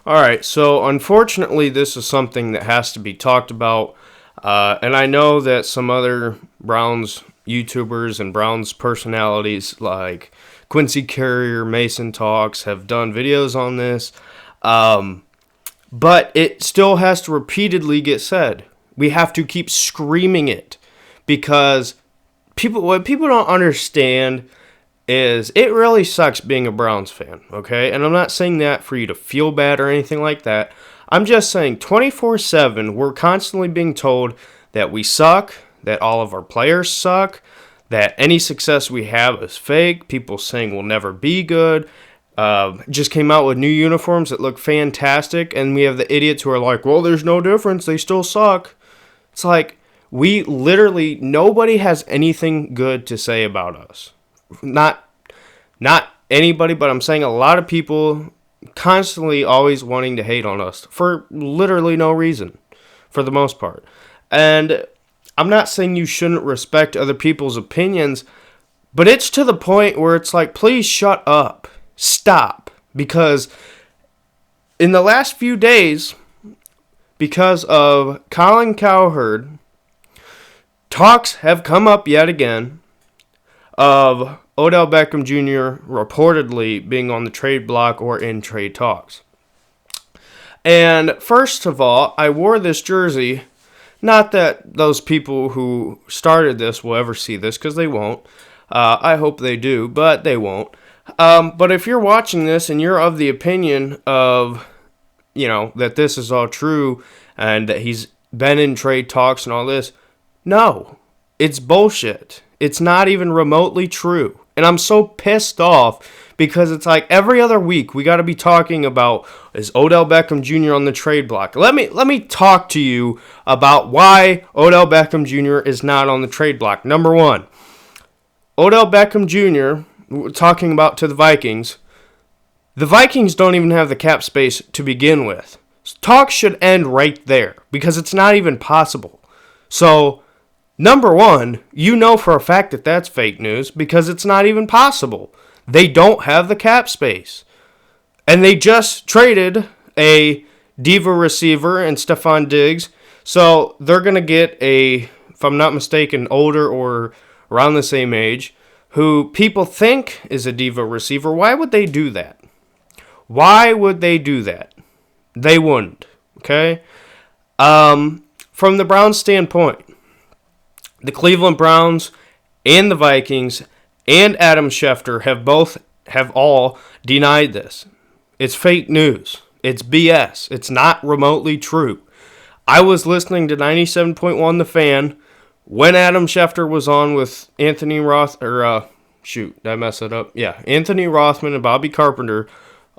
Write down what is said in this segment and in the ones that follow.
All right, so unfortunately, this is something that has to be talked about. And I know that some other Browns YouTubers and Browns personalities like Quincy Carrier, Mason Talks have done videos on this. But it still has to repeatedly get said. We have to keep screaming it because what people don't understand is it really sucks being a Browns fan, okay? And I'm not saying that for you to feel bad or anything like that. I'm just saying 24/7 we're constantly being told that we suck, that all of our players suck, that any success we have is fake, people saying we'll never be good. Just came out with new uniforms that look fantastic, and we have the idiots who are like, well, there's no difference, they still suck. It's like, we literally, nobody has anything good to say about us. Not anybody, but I'm saying a lot of people constantly always wanting to hate on us for literally no reason, for the most part. And I'm not saying you shouldn't respect other people's opinions, but it's to the point where it's like, please shut up. Stop. Because in the last few days, because of Colin Cowherd, talks have come up yet again of Odell Beckham Jr. reportedly being on the trade block or in trade talks. And first of all, I wore this jersey. Not that those people who started this will ever see this, because they won't. I hope they do, but they won't. But if you're watching this and you're of the opinion of, that this is all true and that he's been in trade talks and all this, no, it's bullshit. It's not even remotely true. And I'm so pissed off because it's like every other week we got to be talking about, is Odell Beckham Jr. on the trade block? Let me talk to you about why Odell Beckham Jr. is not on the trade block. Number one, Odell Beckham Jr., talking about to the Vikings don't even have the cap space to begin with. Talk should end right there because it's not even possible. So, number one, you know for a fact that that's fake news because it's not even possible. They don't have the cap space. And they just traded a diva receiver and Stephon Diggs. So they're going to get if I'm not mistaken, older or around the same age, who people think is a diva receiver. Why would they do that? Why would they do that? They wouldn't. Okay? From the Browns' standpoint, the Cleveland Browns and the Vikings and Adam Schefter have all denied this. It's fake news. It's BS. It's not remotely true. I was listening to 97.1 The Fan when Adam Schefter was on with Anthony did I mess it up? Yeah, Anthony Rothman and Bobby Carpenter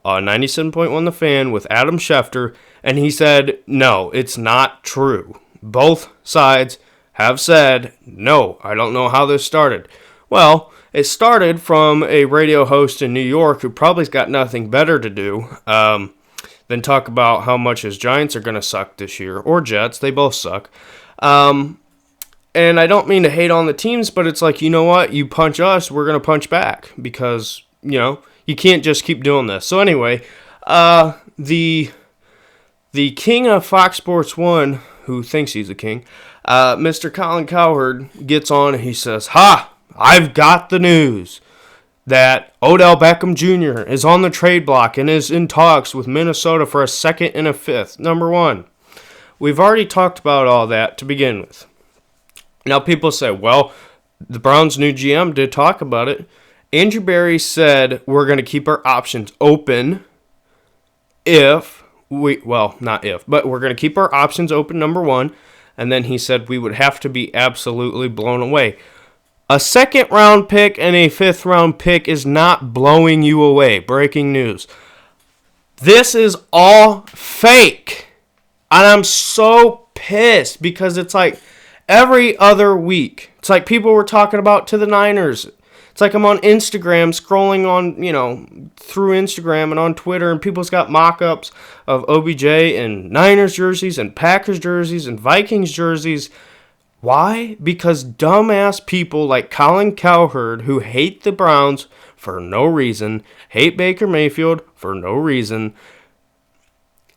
on 97.1 The Fan with Adam Schefter, and he said, no, it's not true. Both sides have said, no, I don't know how this started. Well, it started from a radio host in New York who probably's got nothing better to do than talk about how much his Giants are going to suck this year, or Jets. They both suck. And I don't mean to hate on the teams, but it's like, you know what? You punch us, we're going to punch back because, you can't just keep doing this. So anyway, the king of Fox Sports 1, who thinks he's a king, Mr. Colin Cowherd gets on and he says, ha, I've got the news that Odell Beckham Jr. is on the trade block and is in talks with Minnesota for a second and a fifth. Number one, we've already talked about all that to begin with. Now people say, well, the Browns' new GM did talk about it. Andrew Berry said we're going to keep our options open not if, but we're going to keep our options open, number one. And then he said we would have to be absolutely blown away. A second-round pick and a fifth-round pick is not blowing you away. Breaking news. This is all fake. And I'm so pissed because it's like every other week. It's like people were talking about to the Niners. It's like I'm on Instagram scrolling on, through Instagram and on Twitter, and people's got mock-ups of OBJ and Niners jerseys and Packers jerseys and Vikings jerseys. Why? Because dumbass people like Colin Cowherd, who hate the Browns for no reason, hate Baker Mayfield for no reason,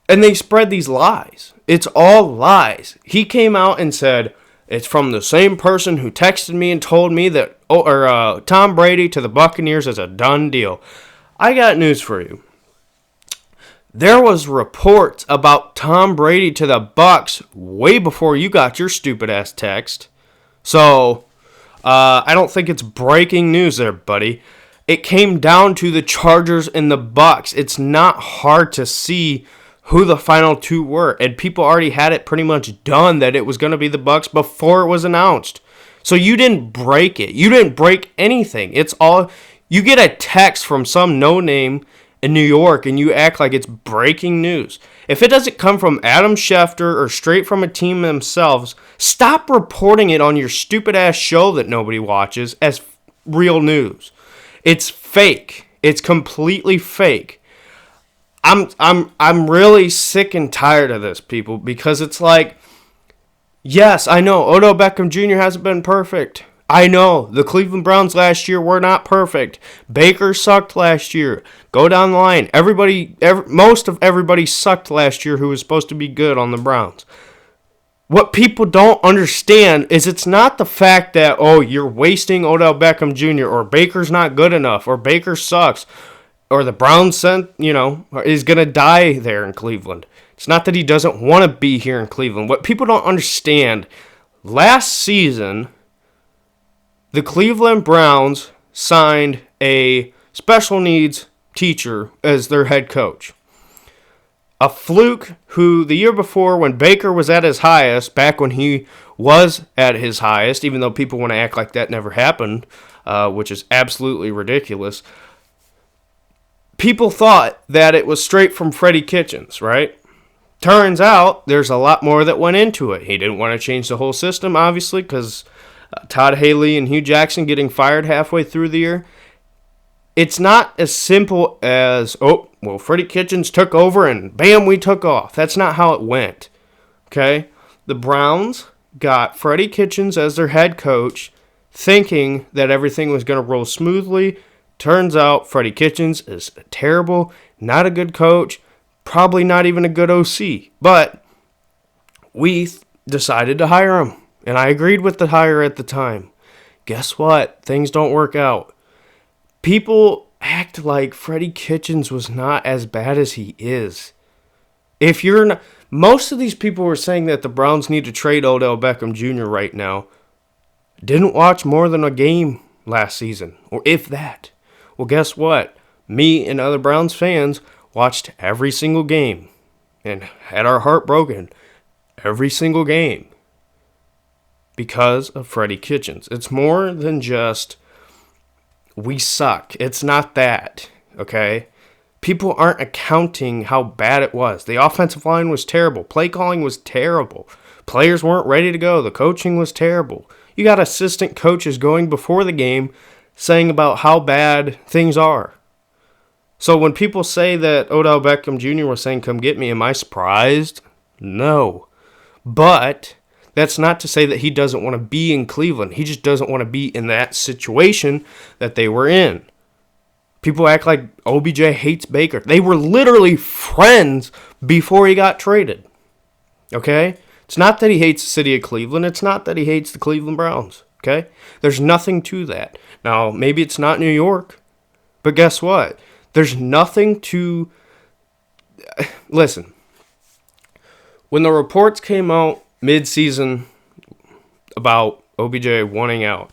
And they spread these lies. It's all lies. He came out and said, it's from the same person who texted me and told me that Tom Brady to the Buccaneers is a done deal. I got news for you. There was reports about Tom Brady to the Bucs way before you got your stupid ass text. So, I don't think it's breaking news there, buddy. It came down to the Chargers and the Bucs. It's not hard to see who the final two were, and people already had it pretty much done that it was going to be the Bucs before it was announced. So you didn't break it. You didn't break anything. It's all, you get a text from some no-name in New York and you act like it's breaking news. If it doesn't come from Adam Schefter or straight from a team themselves, stop reporting it on your stupid ass show that nobody watches as real news. It's fake. It's completely fake. I'm really sick and tired of this, people, because it's like, yes, I know Odell Beckham Jr. hasn't been perfect. I know the Cleveland Browns last year were not perfect. Baker sucked last year. Go down the line. Most of everybody sucked last year who was supposed to be good on the Browns. What people don't understand is it's not the fact that, oh, you're wasting Odell Beckham Jr. or Baker's not good enough or Baker sucks or the Browns is going to die there in Cleveland. It's not that he doesn't want to be here in Cleveland. What people don't understand, last season, the Cleveland Browns signed a special needs teacher as their head coach. A fluke who the year before when Baker was at his highest, back when he was at his highest, even though people want to act like that never happened, which is absolutely ridiculous, people thought that it was straight from Freddie Kitchens, right? Turns out there's a lot more that went into it. He didn't want to change the whole system, obviously, because Todd Haley and Hugh Jackson getting fired halfway through the year. It's not as simple as, Freddie Kitchens took over and bam, we took off. That's not how it went. Okay? The Browns got Freddie Kitchens as their head coach, thinking that everything was going to roll smoothly. Turns out Freddie Kitchens is terrible, not a good coach, probably not even a good OC. But we decided to hire him, and I agreed with the hire at the time. Guess what? Things don't work out. People act like Freddie Kitchens was not as bad as he is. If you're not, most of these people were saying that the Browns need to trade Odell Beckham Jr. right now. Didn't watch more than a game last season, or if that. Well, guess what? Me and other Browns fans watched every single game and had our heart broken every single game because of Freddie Kitchens. It's more than just we suck. It's not that, okay? People aren't accounting how bad it was. The offensive line was terrible. Play calling was terrible. Players weren't ready to go. The coaching was terrible. You got assistant coaches going before the game saying about how bad things are. So when people say that Odell Beckham Jr. was saying, come get me, am I surprised? No. But that's not to say that he doesn't want to be in Cleveland. He just doesn't want to be in that situation that they were in. People act like OBJ hates Baker. They were literally friends before he got traded. Okay? It's not that he hates the city of Cleveland. It's not that he hates the Cleveland Browns. Okay? There's nothing to that. Now, maybe it's not New York, but guess what? There's nothing to... Listen. When the reports came out mid-season about OBJ wanting out,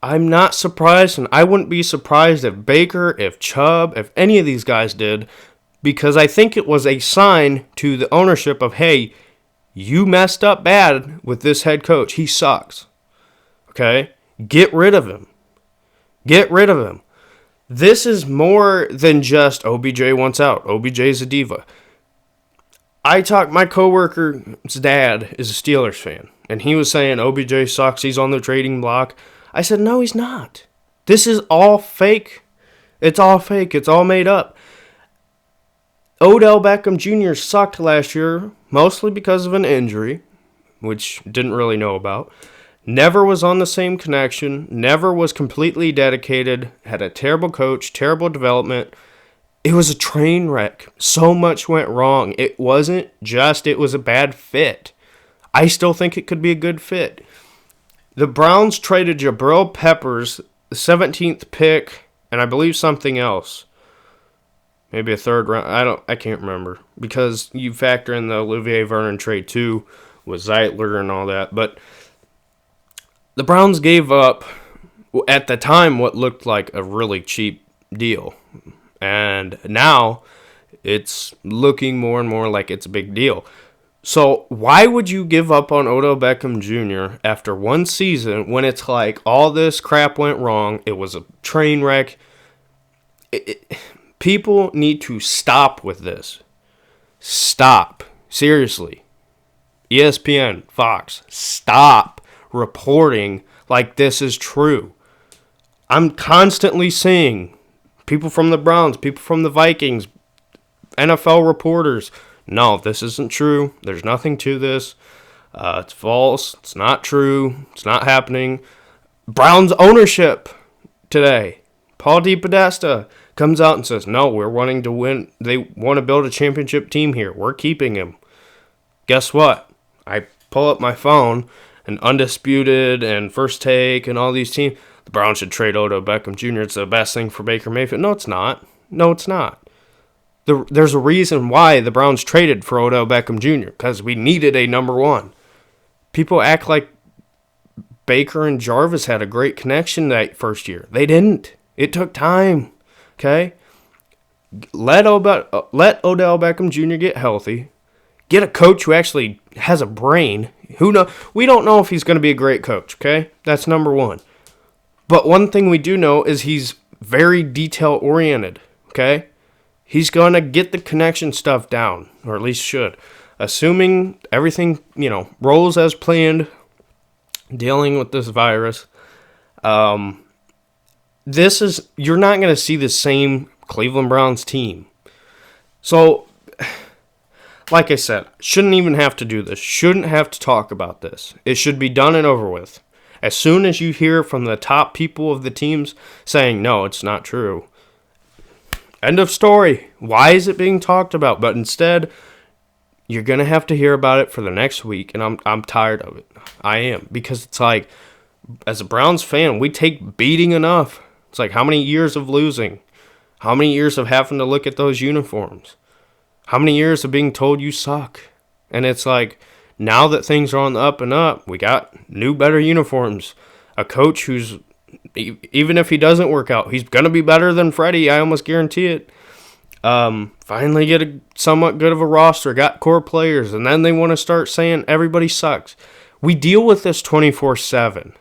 I'm not surprised, and I wouldn't be surprised if Baker, if Chubb, if any of these guys did, because I think it was a sign to the ownership of, hey, you messed up bad with this head coach. He sucks. Okay? Get rid of him. Get rid of him. This is more than just OBJ wants out. OBJ's a diva. My coworker's dad is a Steelers fan, and he was saying OBJ sucks, he's on the trading block. I said, no, he's not. This is all fake. It's all fake. It's all made up. Odell Beckham Jr. sucked last year, mostly because of an injury, which didn't really know about. Never was on the same connection, never was completely dedicated, had a terrible coach, terrible development. It was a train wreck. So much went wrong. It wasn't just it was a bad fit. I still think it could be a good fit. The Browns traded Jabril Peppers, the 17th pick, and I believe something else. Maybe a third round. I can't remember. Because you factor in the Olivier Vernon trade too, with Zeitler and all that. But the Browns gave up, at the time, what looked like a really cheap deal. And now it's looking more and more like it's a big deal. So why would you give up on Odell Beckham Jr. after one season when it's like all this crap went wrong? It was a train wreck. People need to stop with this. Stop. Seriously. ESPN, Fox, stop reporting like this is true. I'm constantly seeing people from the Browns, people from the Vikings, NFL reporters. No, this isn't true. There's nothing to this. It's false. It's not true. It's not happening. Browns ownership today. Paul DePodesta comes out and says, no, we're wanting to win. They want to build a championship team here. We're keeping him. Guess what? I pull up my phone and Undisputed and First Take and all these teams. The Browns should trade Odell Beckham Jr. It's the best thing for Baker Mayfield. No, it's not. No, it's not. There's a reason why the Browns traded for Odell Beckham Jr. because we needed a number one. People act like Baker and Jarvis had a great connection that first year. They didn't. It took time. Okay? Let Odell Beckham Jr. get healthy. Get a coach who actually has a brain. We don't know if he's going to be a great coach. Okay? That's number one. But one thing we do know is he's very detail-oriented. Okay? He's going to get the connection stuff down, or at least should. Assuming everything, rolls as planned, dealing with this virus, you're not going to see the same Cleveland Browns team. So, like I said, shouldn't even have to do this. Shouldn't have to talk about this. It should be done and over with. As soon as you hear from the top people of the teams saying, no, it's not true, end of story. Why is it being talked about? But instead, you're going to have to hear about it for the next week, and I'm tired of it. I am. Because it's like, as a Browns fan, we take beating enough. It's like, how many years of losing? How many years of having to look at those uniforms? How many years of being told you suck? And it's like, now that things are on the up and up, we got new, better uniforms. A coach who's, even if he doesn't work out, he's going to be better than Freddie. I almost guarantee it. Finally get a somewhat good of a roster, got core players, and then they want to start saying everybody sucks. We deal with this 24/7.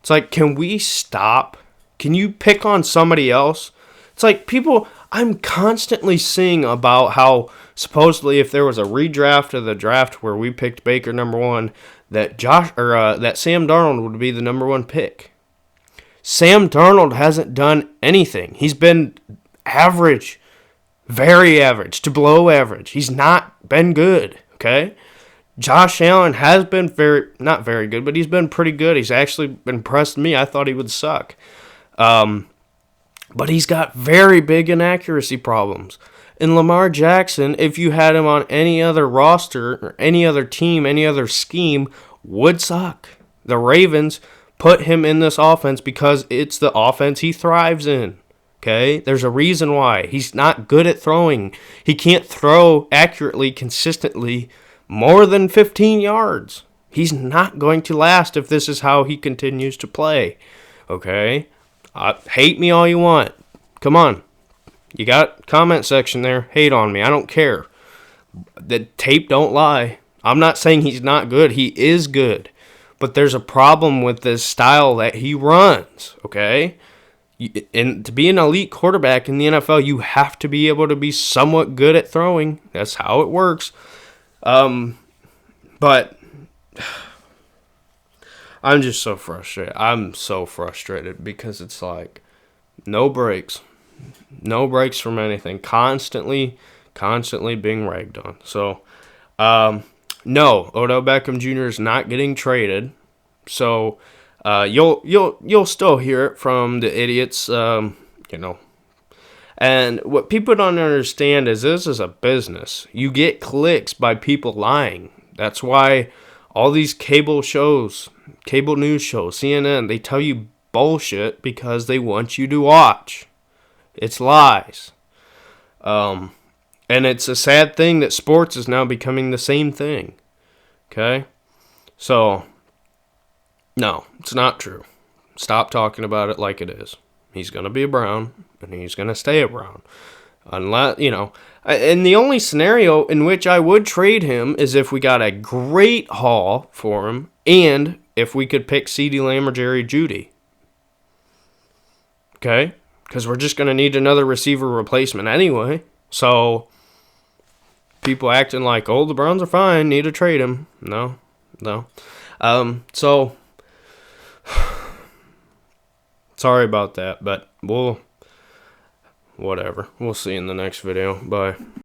It's like, can we stop? Can you pick on somebody else? It's like people, I'm constantly seeing about how supposedly if there was a redraft of the draft where we picked Baker number one, that that Sam Darnold would be the number one pick. Sam Darnold hasn't done anything. He's been average, very average to below average. He's not been good, okay? Josh Allen has been not very good, but he's been pretty good. He's actually impressed me. I thought he would suck. But he's got very big inaccuracy problems. And Lamar Jackson, if you had him on any other roster or any other team, any other scheme, would suck. The Ravens put him in this offense because it's the offense he thrives in. Okay? There's a reason why. He's not good at throwing. He can't throw accurately, consistently, more than 15 yards. He's not going to last if this is how he continues to play. Okay? Hate me all you want. Come on. You got comment section there. Hate on me. I don't care. The tape don't lie. I'm not saying he's not good. He is good. But there's a problem with this style that he runs. Okay? And to be an elite quarterback in the NFL, you have to be able to be somewhat good at throwing. That's how it works. But I'm just so frustrated. I'm so frustrated because it's like no breaks. No breaks from anything. Constantly being ragged on. So, no, Odell Beckham Jr. is not getting traded. So, you'll still hear it from the idiots, And what people don't understand is this is a business. You get clicks by people lying. That's why all these cable news shows, CNN, they tell you bullshit because they want you to watch. It's lies. And it's a sad thing that sports is now becoming the same thing. Okay? So, no, it's not true. Stop talking about it like it is. He's going to be a Brown, and he's going to stay a Brown. Unless, and the only scenario in which I would trade him is if we got a great haul for him, and if we could pick CeeDee Lamb or Jerry Jeudy. Okay? Because we're just going to need another receiver replacement anyway. So, people acting like, oh, the Browns are fine, need to trade him. No. So, sorry about that, but whatever. We'll see you in the next video. Bye.